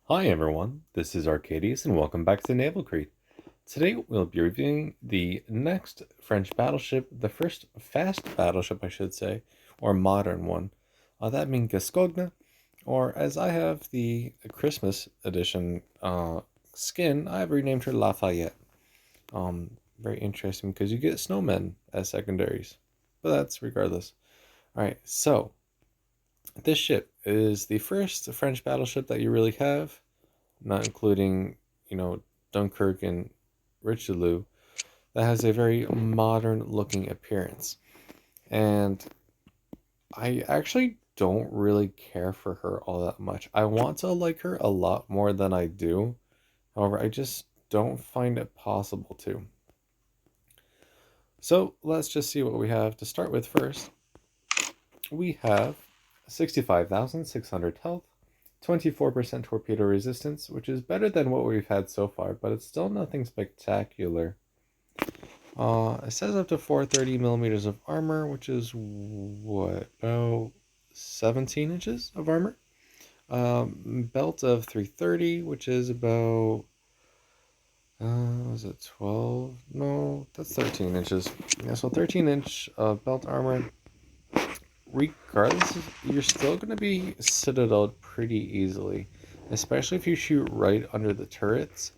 Hi everyone, this is Arcadius and welcome back to Naval Creed. Today we'll be reviewing the next French battleship, the first fast battleship I should say, or modern one. That being Gascogne, or as I have the Christmas edition skin, I've renamed her Lafayette. Very interesting because you get snowmen as secondaries, but that's regardless. Alright, so this ship is the first French battleship that you really have, not including, Dunkirk and Richelieu, that has a very modern looking appearance. And I actually don't really care for her all that much. I want to like her a lot more than I do. However, I just don't find it possible to. So let's just see what we have to start with first. We have 65,600 health, 24% torpedo resistance, which is better than what we've had so far, but it's still nothing spectacular. It says up to 430 millimeters of armor, which is what, about 17 inches of armor? Belt of 330, which is about, was it 12? No, that's 13 inches. Yeah, so 13-inch belt armor. Regardless, you're still going to be citadeled pretty easily, especially if you shoot right under the turrets.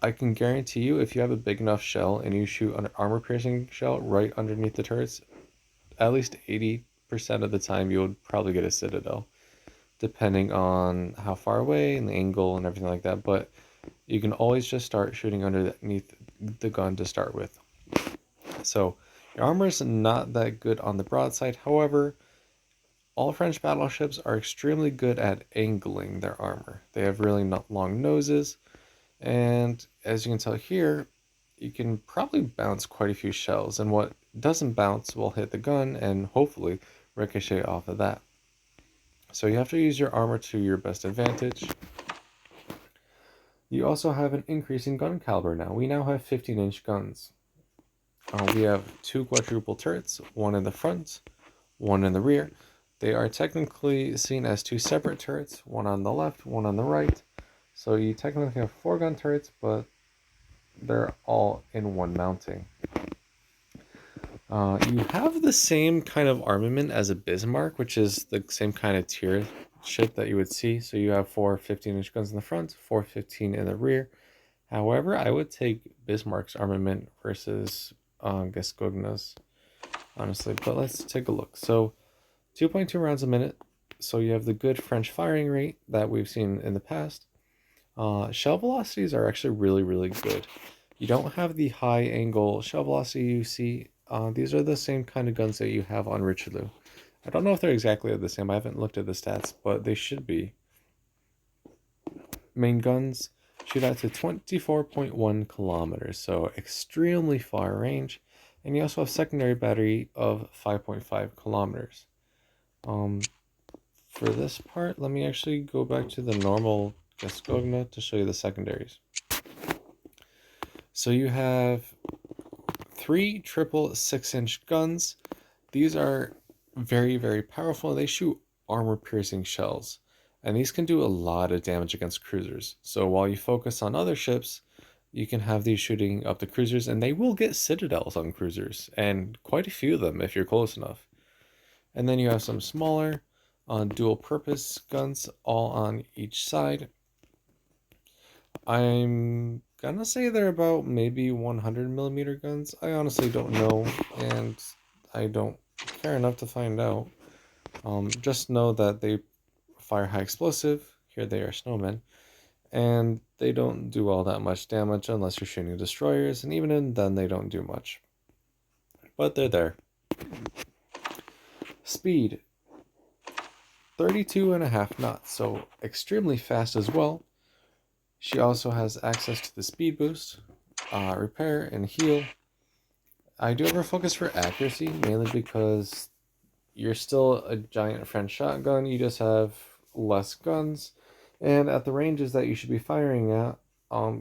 I can guarantee you, if you have a big enough shell and you shoot an armor-piercing shell right underneath the turrets, at least 80% of the time you would probably get a citadel, depending on how far away and the angle and everything like that. But you can always just start shooting underneath the gun to start with. So your armor is not that good on the broadside. However, all French battleships are extremely good at angling their armor. They have really long noses, and as you can tell here, you can probably bounce quite a few shells, and what doesn't bounce will hit the gun and hopefully ricochet off of that. So you have to use your armor to your best advantage. You also have an increase in gun caliber now. We now have 15-inch guns. We have two quadruple turrets, one in the front, one in the rear. They are technically seen as two separate turrets, one on the left, one on the right. So you technically have four gun turrets, but they're all in one mounting. You have the same kind of armament as a Bismarck, which is the same kind of tier ship that you would see. So you have four 15-inch guns in the front, four 15 in the rear. However, I would take Bismarck's armament versus Gascogne's, honestly. But let's take a look. So 2.2 rounds a minute. So you have the good French firing rate that we've seen in the past. Shell velocities are actually really, really good. You don't have the high angle shell velocity you see. These are the same kind of guns that you have on Richelieu. I don't know if they're exactly the same. I haven't looked at the stats, but they should be. Main guns shoot out to 24.1 kilometers, so extremely far range. And you also have secondary battery of 5.5 kilometers. For this part, let me actually go back to the normal Gascogne to show you the secondaries. So you have three triple 6-inch guns. These are very, very powerful. They shoot armor-piercing shells, and these can do a lot of damage against cruisers. So while you focus on other ships, you can have these shooting up the cruisers, and they will get citadels on cruisers, and quite a few of them if you're close enough. And then you have some smaller dual-purpose guns, all on each side. I'm gonna say they're about maybe 100 millimeter guns. I honestly don't know, and I don't care enough to find out. Just know that they fire high explosive. Here they are snowmen, and they don't do all that much damage unless you're shooting destroyers, and even then they don't do much. But they're there. Speed 32.5 knots, so extremely fast as well. She also has access to the speed boost, repair, and heal. I do have her focus for accuracy, mainly because you're still a giant French shotgun, you just have less guns, and at the ranges that you should be firing at,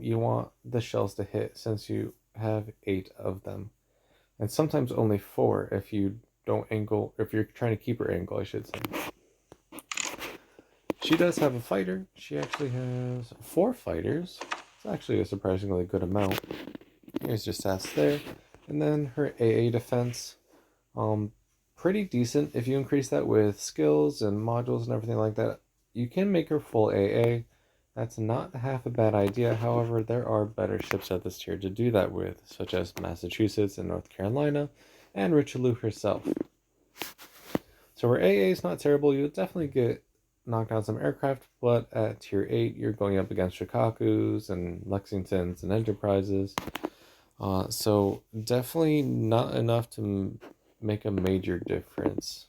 you want the shells to hit since you have 8 of them. And sometimes only 4 if you don't angle, if you're trying to keep her angle, I should say. She does have a fighter. She actually has 4 fighters. It's actually a surprisingly good amount. Here's your stats there. And then her AA defense. Um, Pretty decent. If you increase that with skills and modules and everything like that, you can make her full AA. That's not half a bad idea. However, there are better ships at this tier to do that with, such as Massachusetts and North Carolina, and Richelieu herself. So her AA is not terrible. You'll definitely get knocked down some aircraft, but at tier 8, you're going up against Shikakus and Lexingtons and Enterprises. So definitely not enough to make a major difference.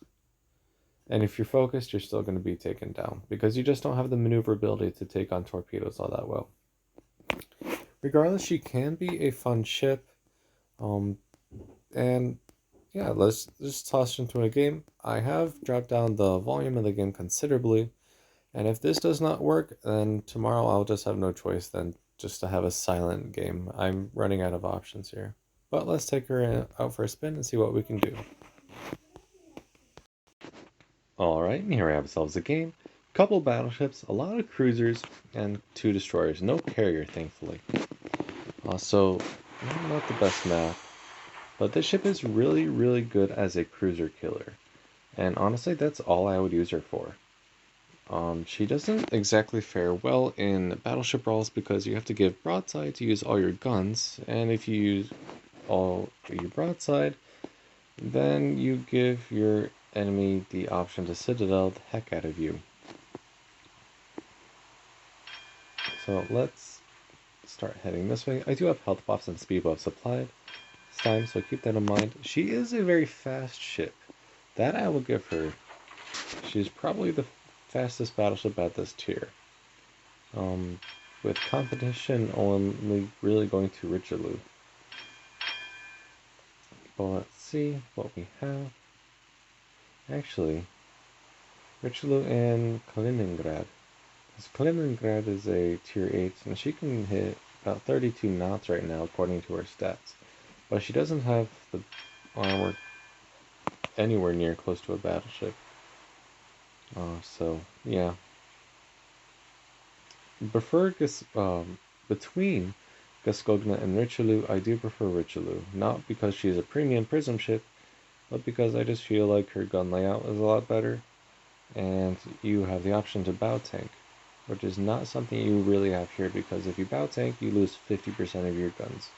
And if you're focused, you're still going to be taken down because you just don't have the maneuverability to take on torpedoes all that well. Regardless, she can be a fun ship. And yeah, let's just toss into a game. I have dropped down the volume of the game considerably. And if this does not work, then tomorrow I'll just have no choice than just to have a silent game. I'm running out of options here. But let's take her out for a spin and see what we can do. Alright, and here we have ourselves a game. Couple battleships, a lot of cruisers, and 2 destroyers. No carrier, thankfully. So, not the best map. But this ship is really, really good as a cruiser killer. And honestly, that's all I would use her for. She doesn't exactly fare well in battleship brawls because you have to give broadside to use all your guns. And if you use all your broadside, then you give your enemy the option to citadel the heck out of you. So let's start heading this way. I do have health buffs and speed buffs applied this time, so keep that in mind. She is a very fast ship. That I will give her. She's probably the fastest battleship at this tier. With competition only really going to Richelieu. But let's see what we have. Actually, Richelieu and Kaliningrad. Because Kaliningrad is a tier 8, and she can hit about 32 knots right now according to her stats. But she doesn't have the armor anywhere near close to a battleship. So, yeah. Between Gascogne and Richelieu, I do prefer Richelieu. Not because she's a premium prism ship, but because I just feel like her gun layout is a lot better. And you have the option to bow tank, which is not something you really have here because if you bow tank, you lose 50% of your guns.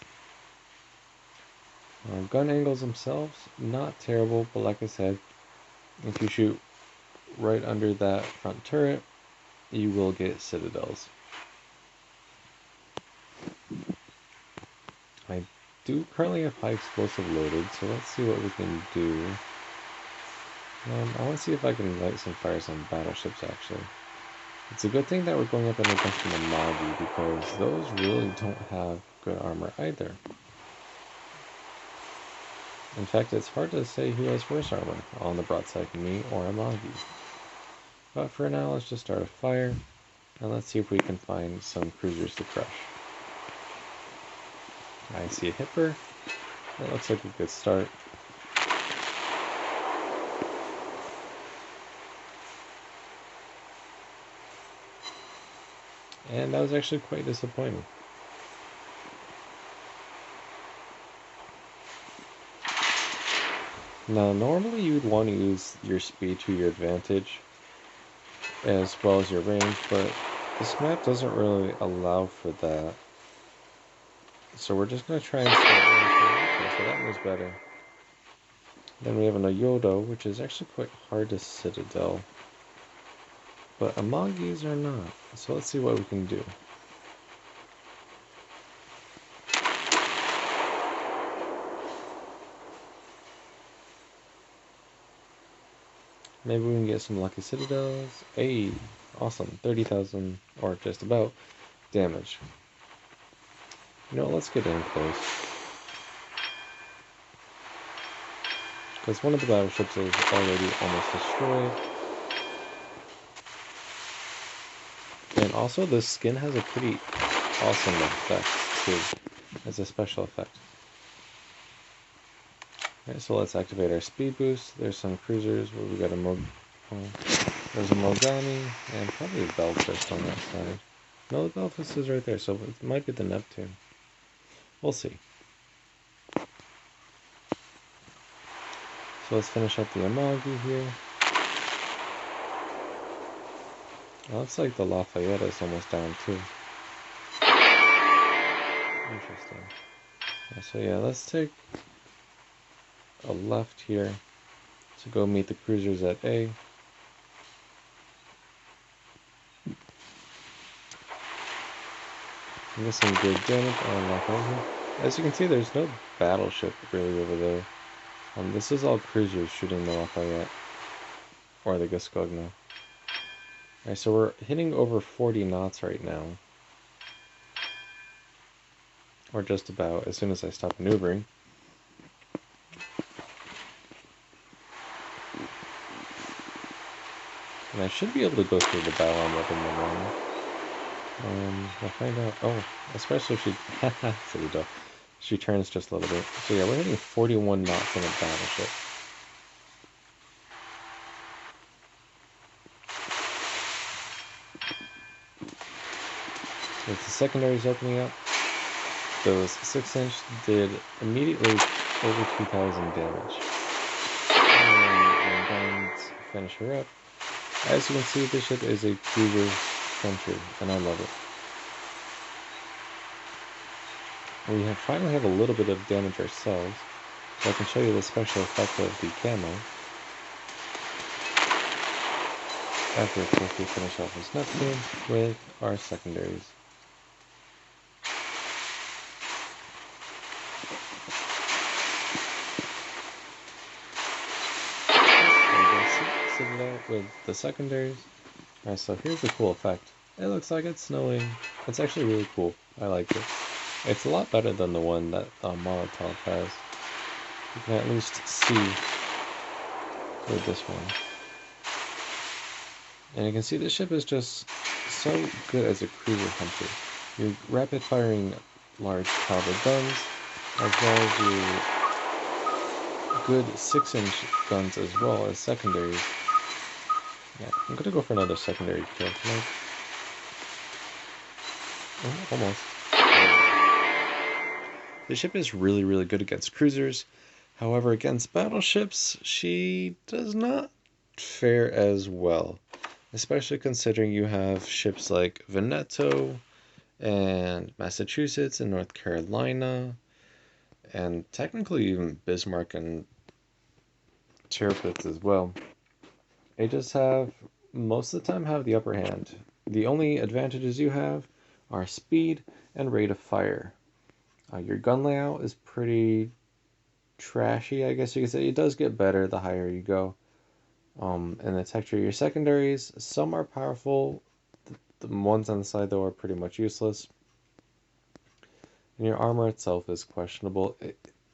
Gun angles themselves, not terrible, but like I said, if you shoot right under that front turret, you will get citadels. I do currently have high explosive loaded, so let's see what we can do. I want to see if I can light some fires on battleships, actually. It's a good thing that we're going up against the Naval because those really don't have good armor either. In fact, it's hard to say who has worse armor on the broadside, me or Amagi. But for now, let's just start a fire, and let's see if we can find some cruisers to crush. I see a hipper. That looks like a good start. And that was actually quite disappointing. Now, normally you'd want to use your speed to your advantage, as well as your range, but this map doesn't really allow for that. So we're just going to try and start okay, so that was better. Then we have an Yodo, which is actually quite hard to citadel. But Amagis are not. So let's see what we can do. Maybe we can get some lucky citadels. Hey, awesome. 30,000, or just about, damage. You know, let's get in close. Because one of the battleships is already almost destroyed. And also, the skin has a pretty awesome effect, too, as a special effect. Alright, so let's activate our speed boost. There's some cruisers where we got a There's a Mogami and probably a Belfast on that side. No, the Belfast is right there, so it might be the Neptune. We'll see. So let's finish up the Amagi here. It looks like the Lafayette is almost down too. Interesting. So yeah, let's take a left here to go meet the cruisers at A. And get some good damage on Lafayette here. As you can see, there's no battleship really over there. This is all cruisers shooting the Lafayette or the Gascogne. Alright, so we're hitting over 40 knots right now. Or just about, as soon as I stop maneuvering. And I should be able to go through the bow arm weapon more. I'll find out. Oh, especially if she... silly duck. She turns just a little bit. So yeah, we're hitting 41 knots on a battleship. With the secondaries opening up, those 6-inch did immediately over 2,000 damage. And guns finish her up. As you can see, this ship is a cruiser country, and I love it. We finally have a little bit of damage ourselves, so I can show you the special effect of the camo. After, of course, we finish off this Neptune with our secondaries. With the secondaries. Alright, so here's the cool effect. It looks like it's snowing. It's actually really cool. I like it. It's a lot better than the one that Molotov has. You can at least see with this one. And you can see the ship is just so good as a cruiser hunter. You're rapid firing large caliber guns, as well as your good 6-inch guns as well as secondaries. Yeah, I'm gonna go for another secondary kill tonight. Oh, almost. The ship is really, really good against cruisers. However, against battleships, she does not fare as well. Especially considering you have ships like Veneto and Massachusetts and North Carolina, and technically even Bismarck and Tirpitz as well. They just have, most of the time, have the upper hand. The only advantages you have are speed and rate of fire. Your gun layout is pretty trashy, I guess you could say. It does get better the higher you go. And the texture of your secondaries, some are powerful. The ones on the side, though, are pretty much useless. And your armor itself is questionable.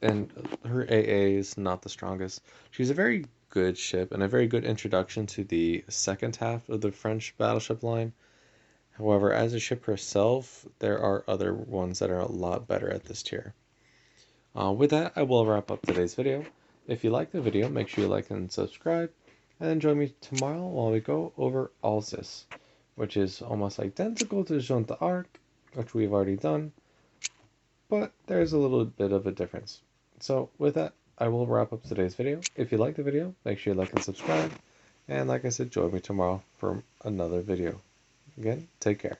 And her AA is not the strongest. She's a very good ship and a very good introduction to the second half of the French battleship line. However, as a ship herself, there are other ones that are a lot better at this tier. With that, I will wrap up today's video. If you like the video, make sure you like and subscribe. And then join me tomorrow while we go over Alsace, which is almost identical to Jeanne d'Arc, which we've already done. But there's a little bit of a difference. So with that, I will wrap up today's video. If you like the video, make sure you like and subscribe. And like I said, join me tomorrow for another video. Again, take care.